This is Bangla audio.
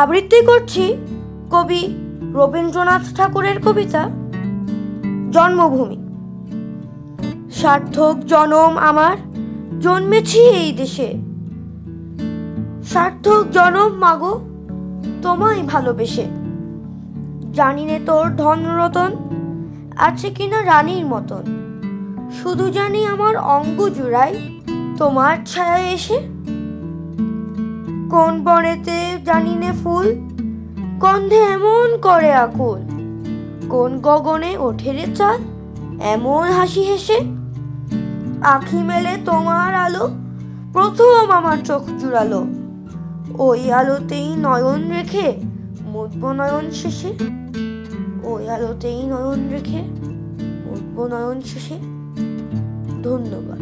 আবৃত্তি করছি কবি রবীন্দ্রনাথ ঠাকুরের কবিতা জন্মভূমি। সার্থক জনম আমার, জন্মেছি এই দেশে। সার্থক জনম মাগো, তোমায় ভালোবেসে। জানি নে তোর ধন রতন আছে কিনা রানীর মতন, শুধু জানি আমার অঙ্গ জুড়াই তোমার ছায়া এসে। কোন বনেতে জানি নে ফুল গন্ধে এমন করে আকুল, কোন গগনে ওঠে রে চাঁদ এমন হাসি হেসে। আখি মেলে তোমার আলো প্রথম আমার চোখ জুড়ালো, ওই আলোতেই নয়ন রেখে মুতবো নয়ন শেষে। ওই আলোতেই নয়ন রেখে মুতবো নয়ন শেষে। ধন্যবাদ।